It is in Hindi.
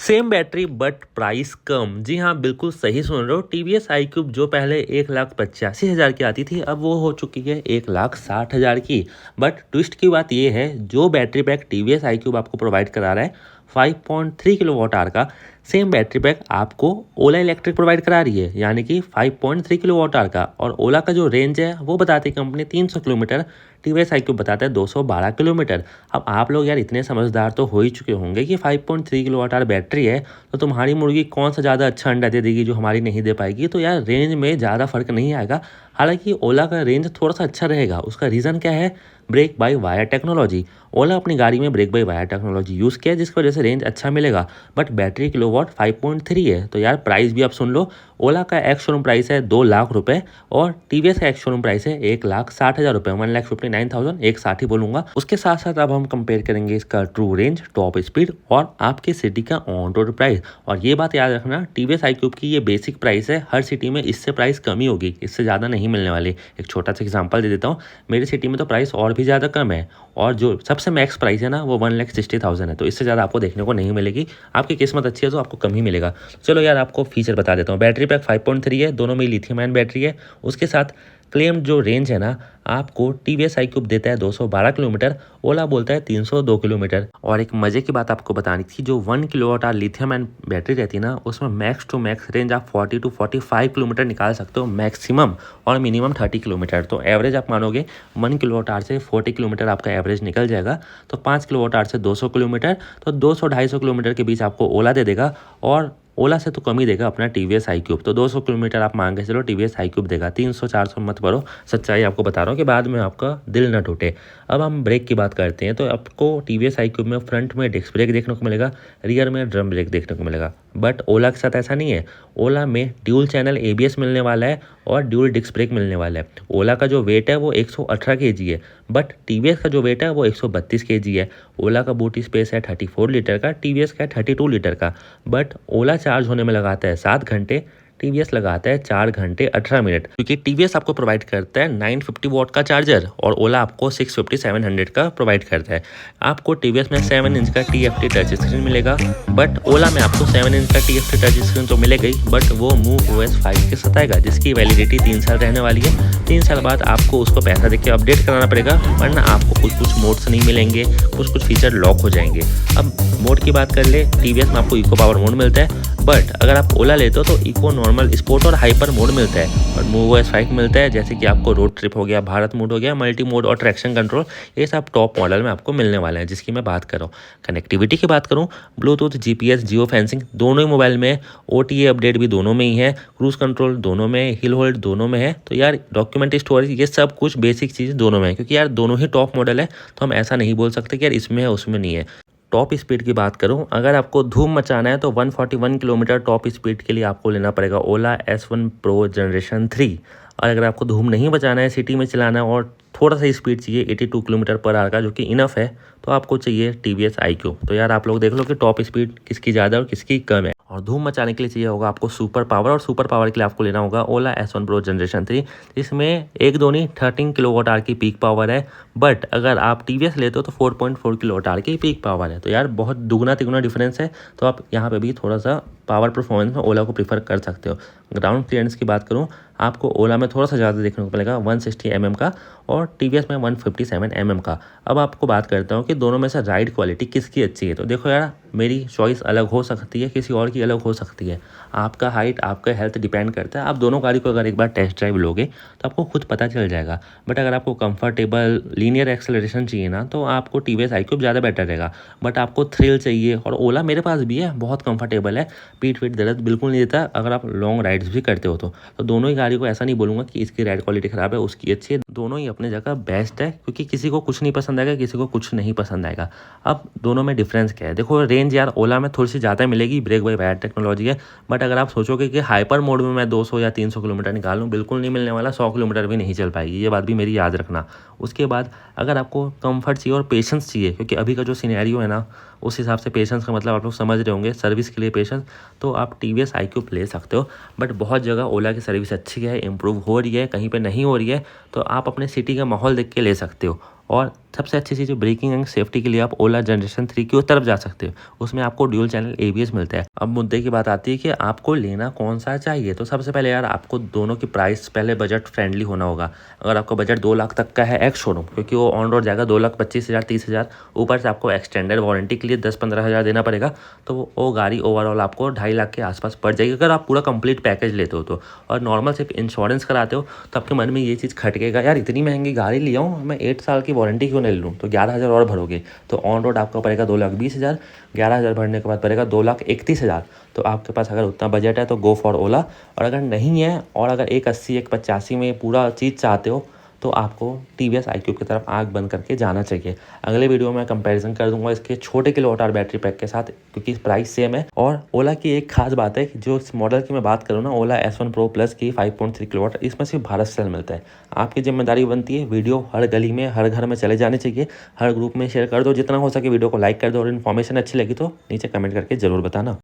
सेम बैटरी बट प्राइस कम। जी हाँ, बिल्कुल सही सुन रहे हो। टीवीएस iQube जो पहले 1,85,000 की आती थी, अब वो हो चुकी है 1,60,000 की। बट ट्विस्ट की बात ये है, जो बैटरी पैक टीवीएस iQube आपको प्रोवाइड करा रहा है 5.3 किलोवाट आवर का, सेम बैटरी पैक आपको ओला इलेक्ट्रिक प्रोवाइड करा रही है, यानी कि 5.3 किलोवाट आवर का। और ओला का जो रेंज है वो बताती है कंपनी 300 किलोमीटर, टीवीएस iQube बताता है 212 किलोमीटर। अब आप लोग यार इतने समझदार तो हो ही चुके होंगे कि 5.3 किलोवाट आवर बैटरी है तो तुम्हारी मुर्गी कौन सा ज़्यादा अच्छा अंडा दे देगी जो हमारी नहीं दे पाएगी। तो यार रेंज में ज़्यादा फर्क नहीं आएगा। हालांकि ओला का रेंज थोड़ा सा अच्छा रहेगा। उसका रीज़न क्या है? Brake by wire technology. Ola अपनी गाड़ी में brake by wire technology use किया है, जिसकी वजह से रेंज अच्छा मिलेगा। बट बैटरी किलोवाट 5.3 है। तो यार प्राइस भी आप सुन लो, ओला का एक्स शोरूम प्राइस है 2 लाख रुपए और टीवीएस का एक्स शोरूम प्राइस है 1,60,000 रुपये, 1,59,000, 1,60 ही बोलूंगा। उसके साथ साथ अब हम कंपेयर करेंगे इसका ट्रू रेंज, टॉप स्पीड और आपके सिटी का ऑन रोड प्राइस। और ये बात याद रखना, टीवीएस iQube की ये बेसिक प्राइस है, हर सिटी में इससे प्राइस कम ही होगी, इससे ज़्यादा नहीं मिलने वाली। एक छोटा सा एग्जाम्पल दे देता हूँ, मेरी सिटी में तो प्राइस और भी ज़्यादा कम है और जो सबसे मैक्स प्राइस है ना वो 1,60,000 है। तो इससे ज़्यादा आपको देखने को नहीं मिलेगी। आपकी किस्मत अच्छी है तो आपको कम ही मिलेगा। चलो यार आपको फीचर बता देता हूँ। बैटरी पैक 5.3 है, दोनों में लिथियम आयन बैटरी है। उसके साथ क्लेम जो रेंज है ना, आपको टीवीएस iQube देता है 212 किलोमीटर, ओला बोलता है 302 किलोमीटर। और एक मजे की बात आपको बतानी थी, जो 1 kilowatt hour lithium ion battery रहती है ना, उसमें मैक्स टू मैक्स रेंज आप 40 to 45 किलोमीटर निकाल सकते हो मैक्सिमम, और मिनिमम 30 किलोमीटर। तो एवरेज आप मानोगे 1 किलोवाट आवर से 40 किलोमीटर आपका एवरेज निकल जाएगा। तो 5 किलोवाट आवर से 200 किलोमीटर, तो 200-250 किलोमीटर के बीच आपको ओला दे देगा। और ओला से तो कम ही देगा अपना टीवीएस iQube। तो 200 किलोमीटर आप मान के चलो टीवीएस iQube देगा। 300-400 मत भरो, सच्चाई आपको बता रहा हूँ कि बाद में आपका दिल न टूटे। अब हम ब्रेक की बात करते हैं, तो आपको टीवीएस iQube में फ्रंट में डिस्क ब्रेक देखने को मिलेगा, रियर में ड्रम ब्रेक देखने को मिलेगा। बट ओला के साथ ऐसा नहीं है। ओला में ड्यूल चैनल ABS मिलने वाला है और ड्यूल डिस्क ब्रेक मिलने वाला है। ओला का जो वेट है वो 118 kg है, बट टीवीएस का जो वेट है वो 132 kg है। ओला का बूट स्पेस है 34 लीटर का, टीवीएस का है 32 लीटर का। बट ओला चार्ज होने में लगाता है 7 घंटे, टीवीएस लगाता है 4 घंटे 18 मिनट, क्योंकि टीवीएस आपको प्रोवाइड करता है 950 वॉट का चार्जर और ओला आपको 650-700 का प्रोवाइड करता है। आपको टीवीएस में 7 इंच का TFT टच स्क्रीन मिलेगा, बट ओला में आपको 7 इंच का TFT टच स्क्रीन तो मिलेगा ही, बट वो MuveOS 5 के साथ आएगा, जिसकी वैलिडिटी 3 साल रहने वाली है। 3 साल बाद आपको उसको पैसा देके अपडेट कराना पड़ेगा, वरना आपको कुछ मोड्स नहीं मिलेंगे, कुछ फीचर लॉक हो जाएंगे। अब मोड की बात कर ले, टीवीएस में आपको इको पावर मोड मिलता है, बट अगर आप ओला लेते हो तो इको, नॉर्मल, स्पोर्ट और हाइपर मोड मिलता है। और MuveOS 5 मिलता है, जैसे कि आपको रोड ट्रिप हो गया, भारत मोड हो गया, मल्टी मोड और ट्रैक्शन कंट्रोल, ये सब टॉप मॉडल में आपको मिलने वाले हैं, जिसकी मैं बात कर रहा हूँ। कनेक्टिविटी की बात करूँ, ब्लूटूथ, GPS, जियो फेंसिंग दोनों ही मोबाइल में, OTA अपडेट भी दोनों में ही है, क्रूज कंट्रोल दोनों में, हिल होल्ड दोनों में है। तो यार डॉक्यूमेंट स्टोरेज, ये सब कुछ बेसिक चीज़ दोनों में है, क्योंकि यार दोनों ही टॉप मॉडल है। तो हम ऐसा नहीं बोल सकते कि यार इसमें है उसमें नहीं है। टॉप स्पीड की बात करूं, अगर आपको धूम मचाना है तो 141 किलोमीटर टॉप स्पीड के लिए आपको लेना पड़ेगा ओला S1 Pro जनरेशन 3। और अगर आपको धूम नहीं मचाना है, सिटी में चलाना है और थोड़ा सा स्पीड चाहिए 82 किलोमीटर पर आवर का, जो कि इनफ है, तो आपको चाहिए टीवीएस iQube। तो यार आप लोग देख लो कि टॉप स्पीड किसकी ज़्यादा और किसकी कम है। और धूम मचाने के लिए चाहिए होगा आपको सुपर पावर, और सुपर पावर के लिए आपको लेना होगा ओला S1 Pro जनरेशन 3। इसमें एक दो नहीं 13 किलोवाट आवर की पीक पावर है, बट अगर आप टीवीएस लेते हो तो 4.4 किलोवाट आवर की पीक पावर है। तो यार बहुत दुगना तिगुना डिफरेंस है। तो आप यहाँ पे भी थोड़ा सा पावर परफॉर्मेंस में ओला को प्रीफर कर सकते हो। ग्राउंड क्लियरेंस की बात करूँ, आपको ओला में थोड़ा सा ज़्यादा देखने को मिलेगा, 160 mm का, और टीवीएस में 157 mm का। अब आपको बात करता हूँ कि दोनों में से राइड क्वालिटी किसकी अच्छी है। तो देखो यार, मेरी चॉइस अलग हो सकती है, किसी और की अलग हो सकती है। आपका हाइट, आपका हेल्थ डिपेंड करता है। आप दोनों गाड़ी को अगर एक बार टेस्ट ड्राइव लोगे तो आपको खुद पता चल जाएगा। बट अगर आपको कंफर्टेबल लीनियर एक्सेलरेशन चाहिए ना, तो आपको टीवीएस iQube ज़्यादा बेटर रहेगा। बट आपको थ्रिल चाहिए, और ओला मेरे पास भी है, बहुत कंफर्टेबल है, पीठ पीठ दर्द बिल्कुल नहीं देता अगर आप लॉन्ग राइड्स भी करते हो तो दोनों ही गाड़ी को ऐसा नहीं बोलूँगा कि इसकी राइड क्वालिटी ख़राब है, उसकी अच्छी है। दोनों ही अपने जगह बेस्ट है, क्योंकि किसी को कुछ नहीं पसंद आएगा, किसी को कुछ नहीं पसंद आएगा। अब दोनों में डिफरेंस क्या है? देखो रेंज यार ओला में थोड़ी सी ज़्यादा मिलेगी, ब्रेक बाय वायर टेक्नोलॉजी है। बट अगर आप सोचोगे कि हाइपर मोड में मैं 200 या 300 किलोमीटर निकालूँ, बिल्कुल नहीं मिलने वाला, 100 किलोमीटर भी नहीं चल पाएगी, ये बात भी मेरी याद रखना। उसके बाद अगर आपको कंफर्ट चाहिए और पेशेंस चाहिए, क्योंकि अभी का जो सिनेरियो है ना, उस हिसाब से पेशेंस का मतलब आप लोग समझ रहे होंगे, सर्विस के लिए पेशेंस, तो आप टीवीएस iQube ले सकते हो। बट बहुत जगह ओला की सर्विस अच्छी है, इम्प्रूव हो रही है, कहीं पे नहीं हो रही है, तो आप अपने सिटी का माहौल देख के ले सकते हो। और सबसे अच्छी चीज़ ब्रेकिंग एंड सेफ्टी के लिए आप ओला जनरेशन 3 की तरफ जा सकते हो। उसमें आपको ड्यूल चैनल एबीएस मिलता है। अब मुद्दे की बात आती है कि आपको लेना कौन सा चाहिए। तो सबसे पहले यार आपको दोनों की प्राइस पहले बजट फ्रेंडली होना होगा। अगर आपका बजट 2 लाख तक का है एक्स शोरूम, क्योंकि वो ऑन रोड जाएगा 2,25,000 30,000, ऊपर से आपको एक्सटेंडेड वारंटी के लिए 10-15 हज़ार देना पड़ेगा। तो वो गाड़ी ओवरऑल आपको 2.5 लाख के आसपास पड़ जाएगी अगर आप पूरा कंप्लीट पैकेज लेते हो तो। और नॉर्मल सिर्फ इंश्योरेंस कराते हो तो आपके मन में ये चीज़ खटकेगा, यार इतनी महंगी गाड़ी लिया हूँ, मैं 8 साल की वारंटी क्यों नहीं लूँ, तो 11,000 और भरोगे। तो ऑन रोड आपका पड़ेगा 2,20,000, 11,000 भरने के बाद पड़ेगा 2,31,000। तो आपके पास अगर उतना बजट है तो गो फॉर ओला। और अगर नहीं है और अगर 180 185 में पूरा चीज़ चाहते हो तो आपको टीवीएस iQube की तरफ आँख बंद करके जाना चाहिए। अगले वीडियो में कंपैरिजन कर दूंगा इसके छोटे किलोवाट आवर बैटरी पैक के साथ, क्योंकि प्राइस सेम है। और ओला की एक खास बात है कि जो इस मॉडल की मैं बात करूँ ना, ओला S1 Pro Plus की 5.3 किलोवाट, इसमें सिर्फ भारत सेल मिलता है। आपकी जिम्मेदारी बनती है वीडियो हर गली में हर घर में चले जाने चाहिए, हर ग्रुप में शेयर कर दो, जितना हो सके वीडियो को लाइक कर दो, और इन्फॉर्मेशन अच्छी लगी तो नीचे कमेंट करके ज़रूर बताना।